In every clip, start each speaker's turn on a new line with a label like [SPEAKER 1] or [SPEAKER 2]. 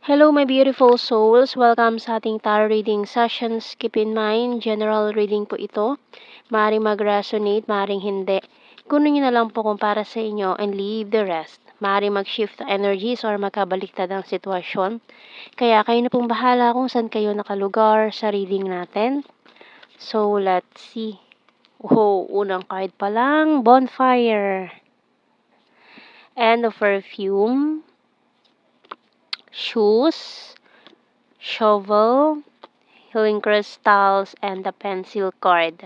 [SPEAKER 1] Hello, my beautiful souls. Welcome sa ating tarot reading sessions. Keep in mind, general reading po ito. Maaaring mag-resonate, maaaring hindi. Kunin nyo na lang po kung para sa inyo and leave the rest. Maaaring mag-shift the energies or magkabaliktad ang sitwasyon. Kaya kayo na pong bahala kung saan kayo nakalugar sa reading natin. So, let's see. Oh, unang card pa lang, bonfire. And the perfume. Shoes. Shovel. Healing crystals, and the pencil card.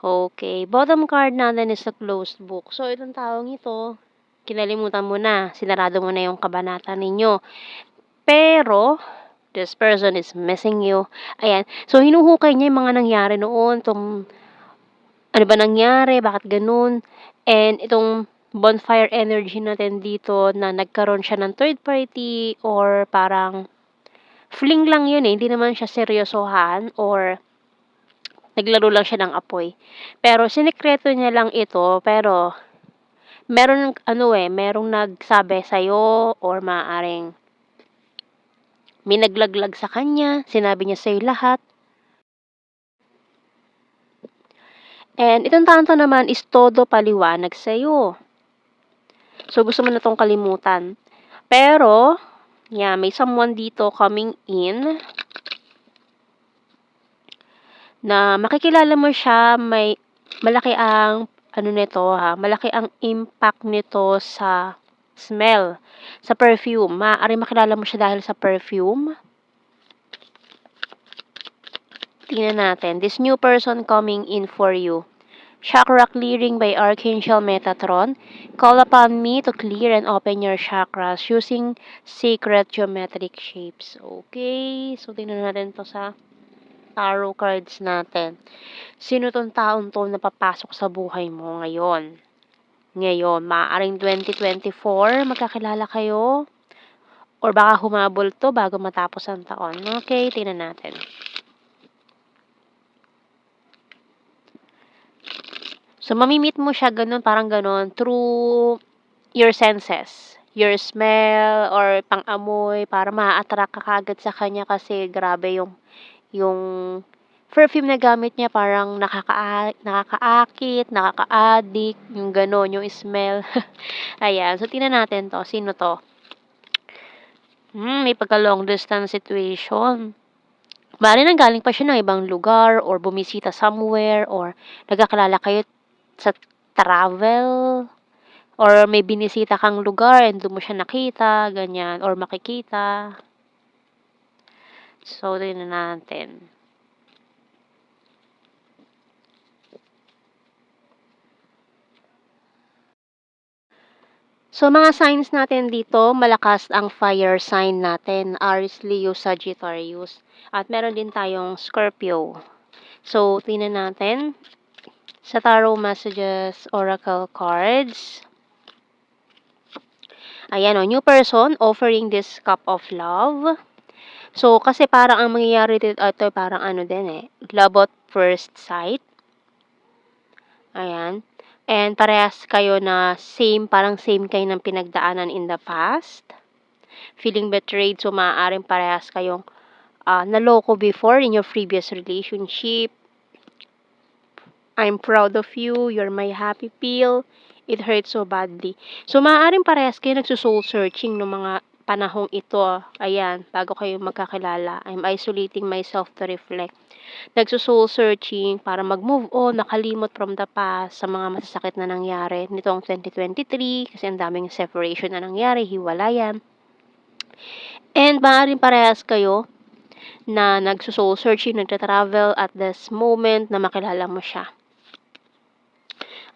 [SPEAKER 1] Okay, bottom card natin is the closed book. So, itong taong ito, kinalimutan mo na, sinarado mo na yung kabanata ninyo. Pero, this person is missing you. Ayan, so hinuhukay niya yung mga nangyari noon, ano ba nangyari, bakit ganun, and itong bonfire energy natin dito na nagkaroon siya ng third party or parang fling lang yun hindi naman siya seryosohan or naglaro lang siya ng apoy. Pero sinekreto niya lang ito, pero merong nagsabi sa'yo or maaaring may naglaglag sa kanya, sinabi niya sa'yo lahat. And itong tanto naman is todo paliwanag sa'yo. So, gusto mo na tong kalimutan. Pero, may someone dito coming in na makikilala mo siya, may malaki ang malaki ang impact nito sa smell, sa perfume. Maaaring makilala mo siya dahil sa perfume. Tingnan natin. This new person coming in for you. Chakra clearing by Archangel Metatron. Call upon me to clear and open your chakras using sacred geometric shapes. Okay, so tingnan natin to sa tarot cards natin. Sino tong taong to na papasok sa buhay mo ngayon? Ngayon, maaaring 2024, magkakilala kayo. Or baka humabol to bago matapos ang taon. Okay, tingnan natin. So, mamimit mo siya parang ganun, through your senses. Your smell or pang-amoy para ma-attract ka kagad sa kanya kasi grabe yung perfume na gamit niya parang nakakaakit, nakaka-addict, yung gano'n, yung smell. Ayan, so tingnan natin to. Sino to? May pagka-long distance situation. Maaaring nanggaling pa siya ng ibang lugar or bumisita somewhere or nagkakilala kayo sa travel or may binisita kang lugar and doon mo siya nakita, ganyan, or makikita. So, tingnan natin. So, mga signs natin dito, malakas ang fire sign natin, Aries, Leo, Sagittarius. At meron din tayong Scorpio. So, tingnan natin sa Tarot Messages Oracle Cards. Ayan o, new person offering this cup of love. So, kasi parang ang mangyayari dito, ito parang love at first sight. Ayan. And parehas kayo na parang same kayo ng pinagdaanan in the past. Feeling betrayed, so maaaring parehas kayong naloko before in your previous relationship. I'm proud of you, you're my happy pill, it hurts so badly. So maaaring parehas kayo nagsusoul searching ng mga panahong ito. Ayan, bago kayo magkakilala. I'm isolating myself to reflect. Nagsusoul searching para mag-move on, nakalimot from the past sa mga masasakit na nangyari nitong 2023 kasi ang daming separation na nangyari, hiwalayan. And maaaring parehas kayo na nagsusoul searching, nagta-travel at this moment na makilala mo siya.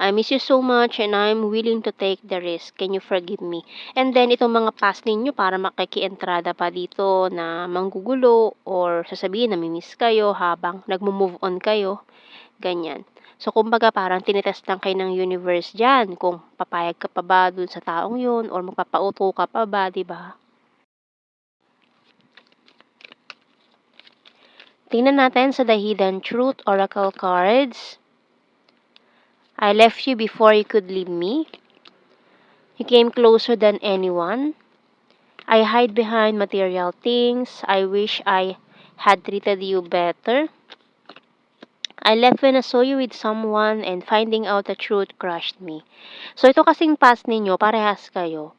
[SPEAKER 1] I miss you so much and I'm willing to take the risk. Can you forgive me? And then, itong mga past ninyo para makikientrada pa dito na manggugulo or sasabihin na mimiss kayo habang nagmo-move on kayo. Ganyan. So, kumbaga parang tinitest lang kayo ng universe dyan kung papayag ka pa ba dun sa taong yun or magpapauto ka pa ba, diba? Tingnan natin sa The Hidden Truth Oracle Cards. I left you before you could leave me. You came closer than anyone. I hide behind material things. I wish I had treated you better. I left when I saw you with someone and finding out the truth crushed me. So ito kasing past ninyo, parehas kayo.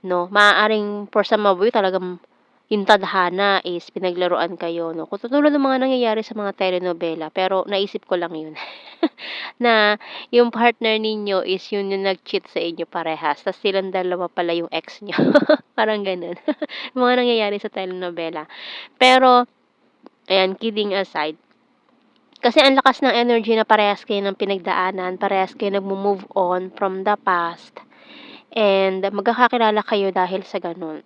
[SPEAKER 1] No, maaaring for some of you talagang yung tadhana is pinaglaruan kayo, no? Katulad ng mga nangyayari sa mga telenovela, pero naisip ko lang yun. Na yung partner ninyo is yun yung nag-cheat sa inyo parehas, tas silang dalawa pala yung ex nyo. Parang ganun. Mga nangyayari sa telenovela. Pero, ayan, kidding aside, kasi ang lakas ng energy na parehas kayo ng pinagdaanan, parehas kayo nagmo-move on from the past, and magkakakilala kayo dahil sa ganun.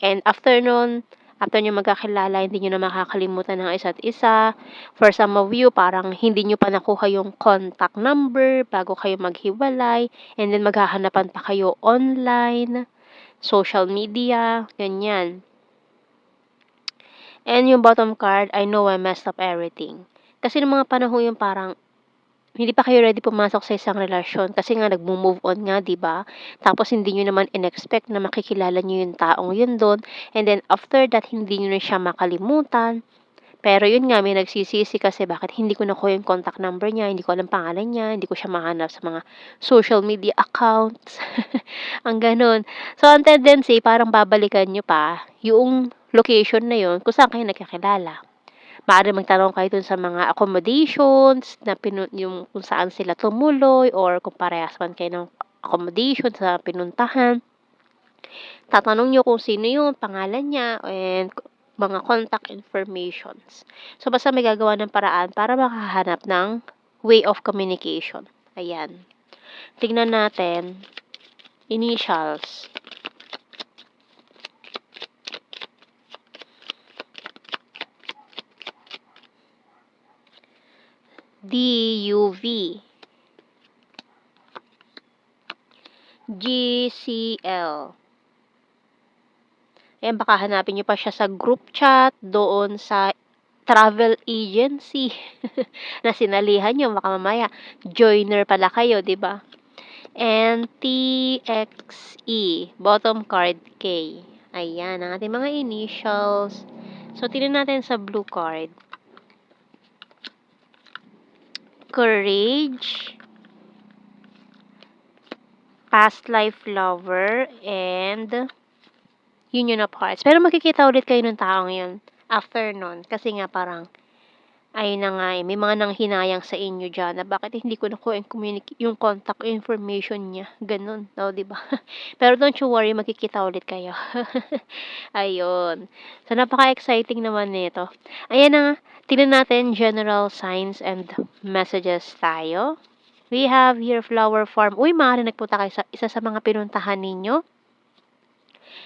[SPEAKER 1] And after nun, after nyo magkakilala, hindi nyo na makakalimutan ng isa't isa. For some of you, parang hindi nyo pa nakuha yung contact number bago kayo maghiwalay, and then maghahanapan pa kayo online, social media, ganyan. And yung bottom card, I know I messed up everything. Kasi ng mga panahon yung parang hindi pa kayo ready pumasok sa isang relasyon kasi nga nagmo-move on nga, 'di ba? Tapos hindi niyo naman in-expect na makikilala niyo yung taong yun do'n, and then after that hindi niyo na siya makalimutan. Pero yun nga, may nagsisisi kasi bakit hindi ko nakuha yung contact number niya, hindi ko alam pangalan niya, hindi ko siya mahanap sa mga social media accounts, ang gano'n. So, ang tendency parang babalikan niyo pa yung location na yun kung saan kayo nagkakilala. Maaaring magtanong kayo dun sa mga accommodations na yung kung saan sila tumuloy or kung parehas man kayo ng accommodation sa pinuntahan. Tatanong niyo kung sino yun, pangalan niya, and mga contact informations. So, basta may gagawa ng paraan para makahanap ng way of communication. Ayan. Tingnan natin. Initials. DUV. GCL. Ayan, baka hanapin niyo pa siya sa group chat, doon sa travel agency na sinalihan niyo, baka mamaya joiner pala kayo, 'di ba? And TXE, bottom card K. Ayan, ang ating mga initials. So, tingnan natin sa blue card. Courage, past life lover, and union of hearts. Pero makikita ulit kayo ng taong yun after nun. Kasi nga parang, ayun na nga may mga nanghinayang sa inyo dyan na bakit hindi ko nakuha yung contact information niya. Ganun, no, diba? Pero don't you worry, makikita ulit kayo. Ayun. So, napaka-exciting naman nito. Ayan na nga, tingnan natin general signs and messages tayo. We have here flower farm. Uy, maaari nagpunta kayo sa isa sa mga pinuntahan ninyo.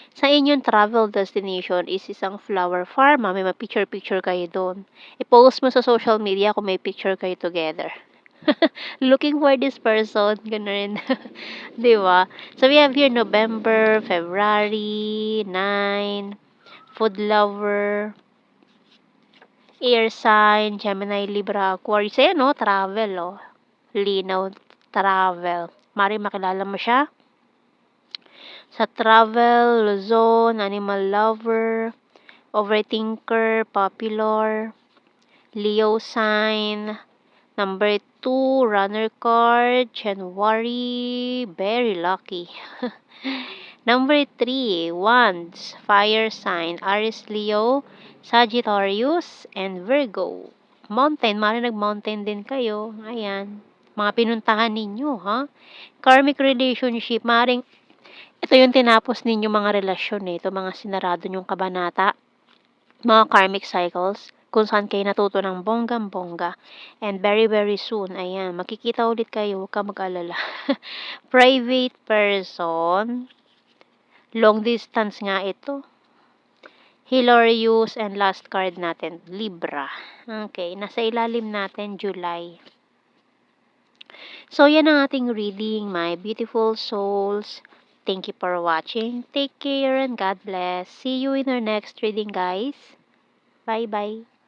[SPEAKER 1] Sa inyong travel destination is isang flower farm. May ma-picture-picture kayo doon. I-post mo sa social media kung may picture kayo together. Looking for this person. Ganun rin. Di ba? So, we have here November, February, 9, food lover, air sign, Gemini, Libra, Aquarius. Ayan, no? Travel, oh. Linaw, travel. Mari makilala mo siya sa travel, Luzon, animal lover, overthinker, popular, Leo sign, number 2, runner card, January, very lucky. Number 3, wands, fire sign, Aries, Leo, Sagittarius, and Virgo. Mountain, maaaring nag-mountain din kayo. Ayan. Mga pinuntahan ninyo, ha? Karmic relationship, maaaring ito yung tinapos ninyong mga relasyon, ito mga sinarado niyong kabanata, mga karmic cycles, kung saan kayo natuto ng bonggang-bongga. And very, very soon, ayan, makikita ulit kayo, huwag kang mag-alala. Private person, long distance nga ito. Hilarious, and last card natin, Libra. Okay, nasa ilalim natin, July. So, yan ang ating reading, my beautiful souls. Thank you for watching. Take care and God bless. See you in our next reading, guys. Bye-bye.